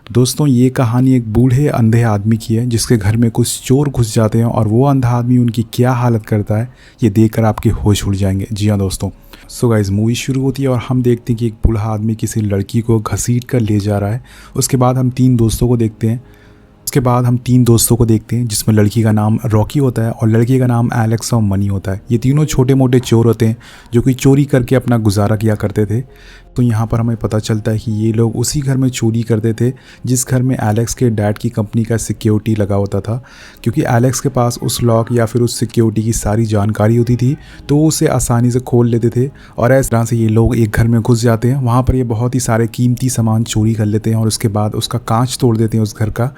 दोस्तों ये कहानी एक बूढ़े अंधे आदमी की है जिसके घर में कुछ चोर घुस जाते हैं और वो अंधा आदमी उनकी क्या हालत करता है ये देखकर आपके होश उड़ जाएंगे। जी हाँ दोस्तों। सो गाइस मूवी शुरू होती है और हम देखते हैं कि एक बूढ़ा आदमी किसी लड़की को घसीट कर ले जा रहा है। उसके बाद हम तीन दोस्तों को देखते हैं जिसमें लड़की का नाम रॉकी होता है और लड़के का नाम एलेक्स और मनी होता है। ये तीनों छोटे मोटे चोर होते हैं जो कि चोरी करके अपना गुजारा किया करते थे। तो यहाँ पर हमें पता चलता है कि ये लोग उसी घर में चोरी करते थे जिस घर में एलेक्स के डैड की कंपनी का सिक्योरिटी लगा होता था, क्योंकि एलेक्स के पास उस लॉक या फिर उस सिक्योरिटी की सारी जानकारी होती थी तो वो उसे आसानी से खोल लेते थे। और इस तरह से ये लोग एक घर में घुस जाते हैं, वहाँ पर ये बहुत ही सारे कीमती सामान चोरी कर लेते हैं और उसके बाद उसका कांच तोड़ देते हैं उस घर का,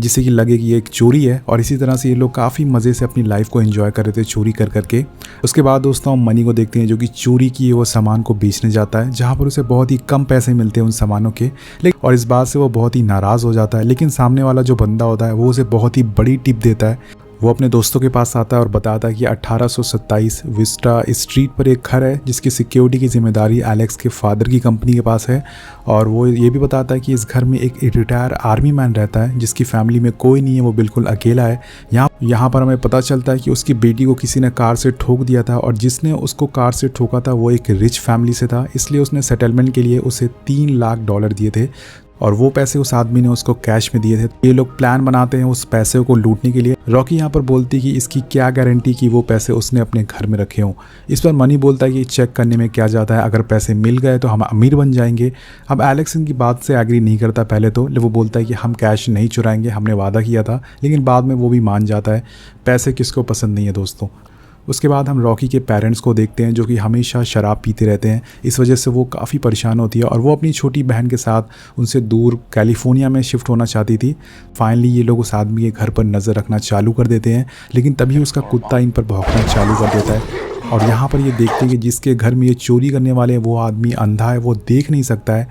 जिससे कि लगे कि ये एक चोरी है। और इसी तरह से ये लोग काफ़ी मज़े से अपनी लाइफ को एंजॉय कर रहे थे चोरी कर करके। उसके बाद दोस्तों हम मनी को देखते हैं जो कि चोरी किए वो सामान को बेचने जाता है, जहाँ पर उसे बहुत ही कम पैसे मिलते हैं उन सामानों के। लेकिन और इस बात से वो बहुत ही नाराज़ हो जाता है, लेकिन सामने वाला जो बंदा होता है वो उसे बहुत ही बड़ी टिप देता है। वो अपने दोस्तों के पास आता है और बताता है कि 1827 विस्टा स्ट्रीट पर एक घर है जिसकी सिक्योरिटी की जिम्मेदारी एलेक्स के फादर की कंपनी के पास है। और वो ये भी बताता है कि इस घर में एक रिटायर आर्मी मैन रहता है जिसकी फैमिली में कोई नहीं है, वो बिल्कुल अकेला है। यहाँ पर हमें पता चलता है कि उसकी बेटी को किसी ने कार से ठोक दिया था और जिसने उसको कार से ठोका था वो एक रिच फैमिली से था, इसलिए उसने सेटलमेंट के लिए उसे $3 लाख दिए थे और वो पैसे उस आदमी ने उसको कैश में दिए थे। ये लोग प्लान बनाते हैं उस पैसे को लूटने के लिए। रॉकी यहाँ पर बोलती है कि इसकी क्या गारंटी कि वो पैसे उसने अपने घर में रखे हों। इस पर मनी बोलता है कि चेक करने में क्या जाता है, अगर पैसे मिल गए तो हम अमीर बन जाएंगे। अब एलेक्स इनकी बात से एग्री नहीं करता पहले तो, वो बोलता है कि हम कैश नहीं चुराएंगे, हमने वादा किया था। लेकिन बाद में वो भी मान जाता है। पैसे किसको पसंद नहीं है दोस्तों। उसके बाद हम रॉकी के पेरेंट्स को देखते हैं जो कि हमेशा शराब पीते रहते हैं, इस वजह से वो काफ़ी परेशान होती है और वो अपनी छोटी बहन के साथ उनसे दूर कैलिफोर्निया में शिफ्ट होना चाहती थी। फाइनली ये लोग उस आदमी के घर पर नज़र रखना चालू कर देते हैं, लेकिन तभी उसका कुत्ता इन पर भौंकना चालू कर देता है। और यहाँ पर ये देखते हैं कि जिसके घर में ये चोरी करने वाले हैं वो आदमी अंधा है, वो देख नहीं सकता है।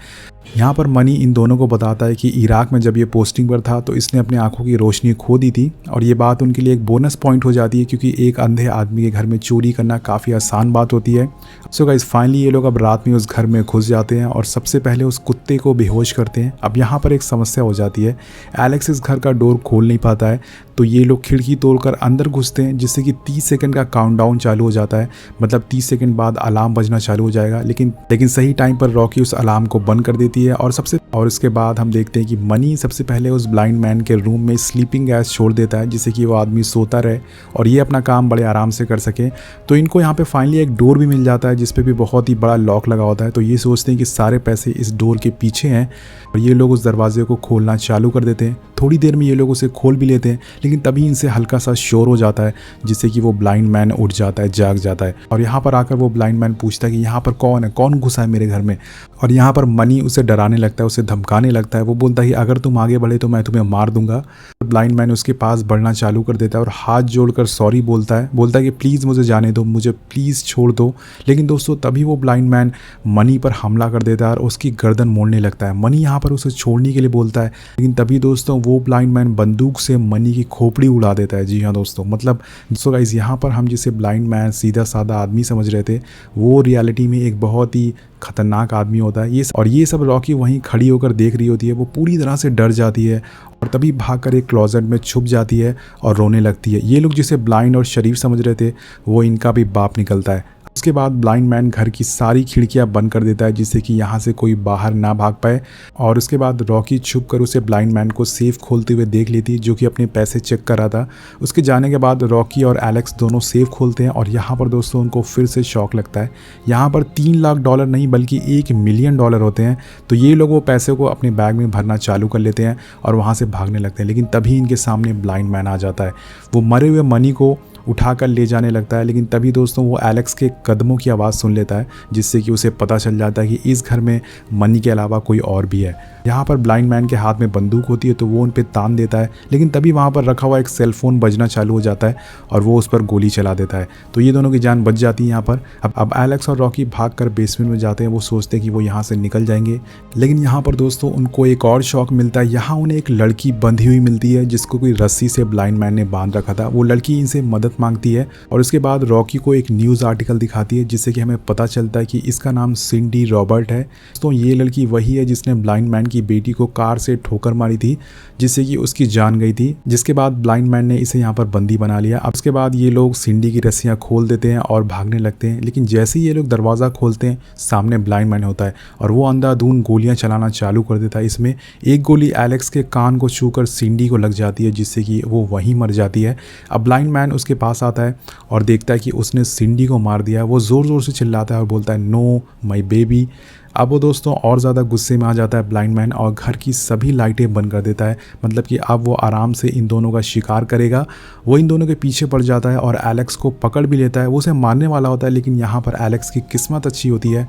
यहाँ पर मनी इन दोनों को बताता है कि इराक में जब ये पोस्टिंग पर था तो इसने अपनी आंखों की रोशनी खो दी थी और ये बात उनके लिए एक बोनस पॉइंट हो जाती है, क्योंकि एक अंधे आदमी के घर में चोरी करना काफ़ी आसान बात होती है। सो गाइस फाइनली ये लोग अब रात में उस घर में घुस जाते हैं और सबसे पहले उस कुत्ते को बेहोश करते हैं। अब यहाँ पर एक समस्या हो जाती है, एलेक्स इस घर का डोर खोल नहीं पाता है, तो ये लोग खिड़की तोड़कर अंदर घुसते हैं, जिससे कि 30 सेकंड का काउंटडाउन चालू हो जाता है। मतलब 30 सेकंड बाद अलार्म बजना चालू हो जाएगा, लेकिन सही टाइम पर रॉकी उस अलार्म को बंद कर देती है। और इसके बाद हम देखते हैं कि मनी सबसे पहले उस ब्लाइंड मैन के रूम में स्लीपिंग गैस छोड़ देता है, जिससे कि वो आदमी सोता रहे और ये अपना काम बड़े आराम से कर सके। तो इनको यहाँ पे फाइनली एक डोर भी मिल जाता है जिस पे भी बहुत ही बड़ा लॉक लगा होता है। तो ये सोचते हैं कि सारे पैसे इस डोर के पीछे हैं और ये लोग उस दरवाजे को खोलना चालू कर देते हैं। थोड़ी देर में ये लोग उसे खोल भी लेते हैं, लेकिन तभी इनसे हल्का सा शोर हो जाता है जिससे कि वो ब्लाइंड मैन उठ जाता है, जाग जाता है। और यहाँ पर आकर वो ब्लाइंड मैन पूछता है कि यहाँ पर कौन है, कौन घुसा है मेरे घर में। और यहाँ पर मनी उसे डराने लगता है, उसे धमकाने लगता है। वो बोलता है कि अगर तुम आगे बढ़े तो मैं तुम्हें मार दूंगा। ब्लाइंड मैन उसके पास बढ़ना चालू कर देता है और हाथ जोड़कर सॉरी बोलता है कि प्लीज़ मुझे जाने दो, मुझे प्लीज़ छोड़ दो। लेकिन दोस्तों तभी वो ब्लाइंड मैन मनी पर हमला कर देता है और उसकी गर्दन मोड़ने लगता है। मनी यहाँ पर उसे छोड़ने के लिए बोलता है, लेकिन तभी दोस्तों वो ब्लाइंड मैन बंदूक से मनी की खोपड़ी उड़ा देता है। जी हाँ दोस्तों, मतलब सो गाइस यहाँ पर हम जिसे ब्लाइंड मैन सीधा साधा आदमी समझ रहे थे वो रियलिटी में एक बहुत ही खतरनाक आदमी होता है। ये सब रॉकी वहीं खड़ी होकर देख रही होती है। वो पूरी तरह से डर जाती है और तभी भागकर एक क्लोजेट में छुप जाती है और रोने लगती है। ये लोग जिसे ब्लाइंड और शरीफ समझ रहे थे वो इनका भी बाप निकलता है। उसके बाद ब्लाइंड मैन घर की सारी खिड़कियां बंद कर देता है जिससे कि यहाँ से कोई बाहर ना भाग पाए। और उसके बाद रॉकी छुपकर उसे ब्लाइंड मैन को सेफ खोलते हुए देख लेती है, जो कि अपने पैसे चेक कर रहा था। उसके जाने के बाद रॉकी और एलेक्स दोनों सेफ खोलते हैं और यहाँ पर दोस्तों उनको फिर से शॉक लगता है। यहाँ पर $3 लाख नहीं बल्कि $1 मिलियन होते हैं। तो ये लोग वो पैसे को अपने बैग में भरना चालू कर लेते हैं और वहाँ से भागने लगते हैं। लेकिन तभी इनके सामने ब्लाइंड मैन आ जाता है। वो मरे हुए मनी को उठाकर ले जाने लगता है, लेकिन तभी दोस्तों वो एलेक्स के कदमों की आवाज़ सुन लेता है, जिससे कि उसे पता चल जाता है कि इस घर में मनी के अलावा कोई और भी है। यहाँ पर ब्लाइंड मैन के हाथ में बंदूक होती है तो वो उन पे तान देता है, लेकिन तभी वहाँ पर रखा हुआ एक सेलफोन बजना चालू हो जाता है और वो उस पर गोली चला देता है। तो ये दोनों की जान बच जाती है यहाँ पर। अब एलेक्स और रॉकी भागकर बेसमेंट में जाते हैं। वो सोचते हैं कि वो यहाँ से निकल जाएंगे, लेकिन यहाँ पर दोस्तों उनको एक और शौक मिलता है। यहाँ उन्हें एक लड़की बंधी हुई मिलती है जिसको कोई रस्सी से ब्लाइंड मैन ने बांध रखा था। वो लड़की इनसे मदद मदद मांगती है और उसके बाद रॉकी को एक न्यूज़ आर्टिकल दिखाती है जिससे कि हमें पता चलता है कि इसका नाम सिंडी रॉबर्ट है। तो ये लड़की वही है जिसने ब्लाइंड मैन की बेटी को कार से ठोकर मारी थी जिससे कि उसकी जान गई थी। जिसके बाद ब्लाइंड मैन ने इसे यहाँ पर बंदी बना लिया। अब उसके बाद ये लोग सिंडी की रस्सियाँ खोल देते हैं और भागने लगते हैं, लेकिन जैसे ही ये लोग दरवाज़ा खोलते हैं सामने ब्लाइंड मैन होता है और वो अंधाधुंध गोलियाँ चलाना चालू कर देता है। इसमें एक गोली एलेक्स के कान को छूकर सिंडी को लग जाती है जिससे कि वो वहीं मर जाती है। अब ब्लाइंड मैन उसके पास आता है और देखता है कि उसने सिंडी को मार दिया। वो ज़ोर ज़ोर से चिल्लाता है और बोलता है नो माई बेबी। अब वो दोस्तों और ज़्यादा गुस्से में आ जाता है ब्लाइंड मैन और घर की सभी लाइटें बंद कर देता है। मतलब कि अब वो आराम से इन दोनों का शिकार करेगा। वो इन दोनों के पीछे पड़ जाता है और एलेक्स को पकड़ भी लेता है। वो उसे मारने वाला होता है, लेकिन यहाँ पर एलेक्स की किस्मत अच्छी होती है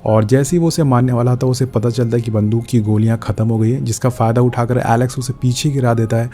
और जैसे ही वो उसे मारने वाला था उसे पता चलता है कि बंदूक की गोलियां ख़त्म हो गई है, जिसका फ़ायदा उठाकर एलेक्स उसे पीछे गिरा देता है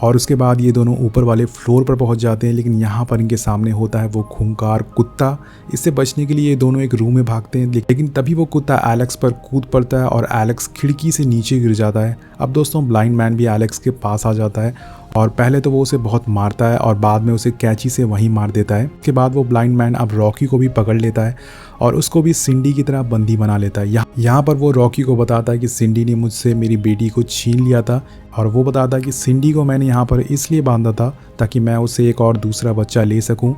और उसके बाद ये दोनों ऊपर वाले फ्लोर पर पहुंच जाते हैं। लेकिन यहाँ पर इनके सामने होता है वो खूंखार कुत्ता। इससे बचने के लिए ये दोनों एक रूम में भागते हैं, लेकिन तभी वो कुत्ता एलेक्स पर कूद पड़ता है और एलेक्स खिड़की से नीचे गिर जाता है। अब दोस्तों ब्लाइंड मैन भी एलेक्स के पास आ जाता है और पहले तो वो उसे बहुत मारता है और बाद में उसे कैंची से वहीं मार देता है। उसके बाद वो ब्लाइंड मैन अब रॉकी को भी पकड़ लेता है और उसको भी सिंडी की तरह बंदी बना लेता है। यहाँ पर वो रॉकी को बताता है कि सिंडी ने मुझसे मेरी बेटी को छीन लिया था और वो बताता है कि सिंडी को मैंने यहाँ पर इसलिए बांधा था ताकि मैं उससे एक और दूसरा बच्चा ले सकूँ।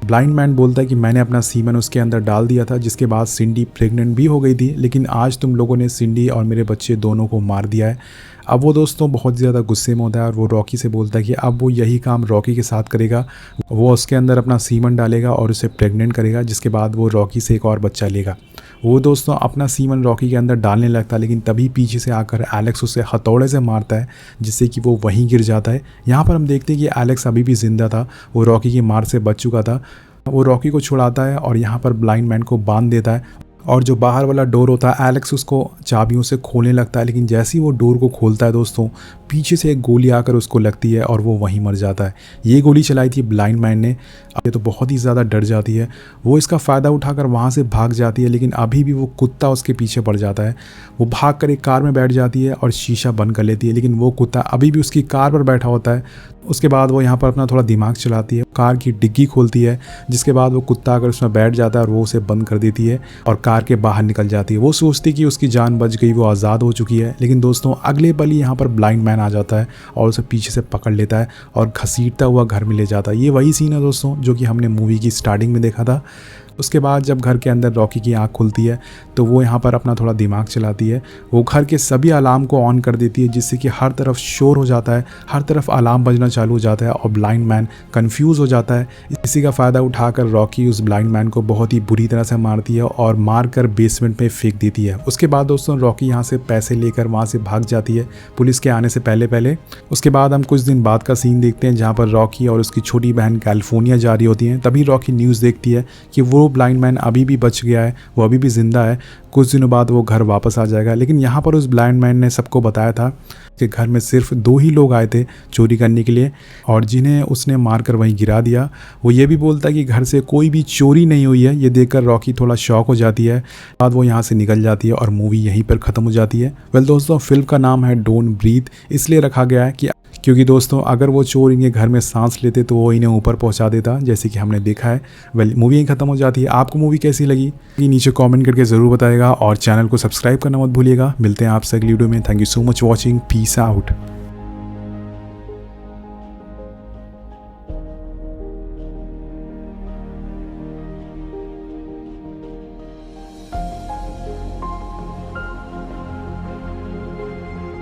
ब्लाइंड मैन बोलता है कि मैंने अपना सीमन उसके अंदर डाल दिया था, जिसके बाद सिंडी प्रेग्नेंट भी हो गई थी, लेकिन आज तुम लोगों ने सिंडी और मेरे बच्चे दोनों को मार दिया है। अब वो दोस्तों बहुत ज़्यादा गुस्से में होता है और वो रॉकी से बोलता है कि अब वो यही काम रॉकी के साथ करेगा। वो उसके अंदर अपना सीमन डालेगा और उसे प्रेग्नेंट करेगा, जिसके बाद वो रॉकी से एक और बच्चा लेगा। वो दोस्तों अपना सीमन रॉकी के अंदर डालने लगता है, लेकिन तभी पीछे से आकर एलेक्स उसे हथौड़े से मारता है जिससे कि वो वहीं गिर जाता है। यहाँ पर हम देखते हैं कि एलेक्स अभी भी जिंदा था, वो रॉकी की मार से बच चुका था। वो रॉकी को छुड़ाता है और यहाँ पर ब्लाइंड मैन को बांध देता है और जो बाहर वाला डोर होता है एलेक्स उसको चाबियों से खोलने लगता है, लेकिन जैसे ही वो डोर को खोलता है दोस्तों पीछे से एक गोली आकर उसको लगती है और वो वहीं मर जाता है। ये गोली चलाई थी ब्लाइंड मैन ने। अब ये तो बहुत ही ज़्यादा डर जाती है, वो इसका फ़ायदा उठाकर वहाँ से भाग जाती है, लेकिन अभी भी वो कुत्ता उसके पीछे पड़ जाता है। वो भाग कर एक कार में बैठ जाती है और शीशा बंद कर लेती है, लेकिन वो कुत्ता अभी भी उसकी कार पर बैठा होता है। उसके बाद वो यहाँ पर अपना थोड़ा दिमाग चलाती है, कार की डिग्गी खोलती है, जिसके बाद वो कुत्ता अगर उसमें बैठ जाता है और वो उसे बंद कर देती है और कार के बाहर निकल जाती है। वो सोचती कि उसकी जान बच गई, वो आज़ाद हो चुकी है, लेकिन दोस्तों अगले पल ही यहाँ पर ब्लाइंड मैन आ जाता है और उसे पीछे से पकड़ लेता है और घसीटता हुआ घर में ले जाता है। ये वही सीन है दोस्तों जो कि हमने मूवी की स्टार्टिंग में देखा था। उसके बाद जब घर के अंदर रॉकी की आंख खुलती है तो वो यहाँ पर अपना थोड़ा दिमाग चलाती है। वो घर के सभी अलार्म को ऑन कर देती है, जिससे कि हर तरफ शोर हो जाता है, हर तरफ अलार्म बजना चालू हो जाता है और ब्लाइंड मैन कंफ्यूज हो जाता है। इसी का फ़ायदा उठाकर रॉकी उस ब्लाइंड मैन को बहुत ही बुरी तरह से मारती है और मार कर बेसमेंट में फेंक देती है। उसके बाद दोस्तों रॉकी यहाँ से पैसे लेकर वहाँ से भाग जाती है पुलिस के आने से पहले। उसके बाद हम कुछ दिन बाद का सीन देखते हैं जहाँ पर रॉकी और उसकी छोटी बहन कैलिफोर्निया जा रही होती हैं। तभी रॉकी न्यूज़ देखती है कि वो ब्लाइंड मैन अभी भी बच गया है, वो अभी भी ज़िंदा है, कुछ दिनों बाद वो घर वापस आ जाएगा। लेकिन यहाँ पर उस ब्लाइंड मैन ने सबको बताया था कि घर में सिर्फ 2 ही लोग आए थे चोरी करने के लिए और जिन्हें उसने मारकर वहीं गिरा दिया। वो ये भी बोलता है कि घर से कोई भी चोरी नहीं हुई है। ये देखकर रॉकी थोड़ा शॉक हो जाती है। बाद वो यहाँ से निकल जाती है और मूवी यहीं पर ख़त्म हो जाती है। वेल दोस्तों फिल्म का नाम है डोंट ब्रीथ, इसलिए रखा गया है क्योंकि दोस्तों अगर वो चोर इनके घर में सांस लेते तो वो इन्हें ऊपर पहुंचा देता, जैसे कि हमने देखा है। वेल मूवी यहीं ख़त्म हो जाती है। आपको मूवी कैसी लगी ये नीचे कमेंट करके ज़रूर बताइएगा और चैनल को सब्सक्राइब करना मत भूलिएगा। मिलते हैं आपसे अगली वीडियो में। Thank you so much watching, peace out.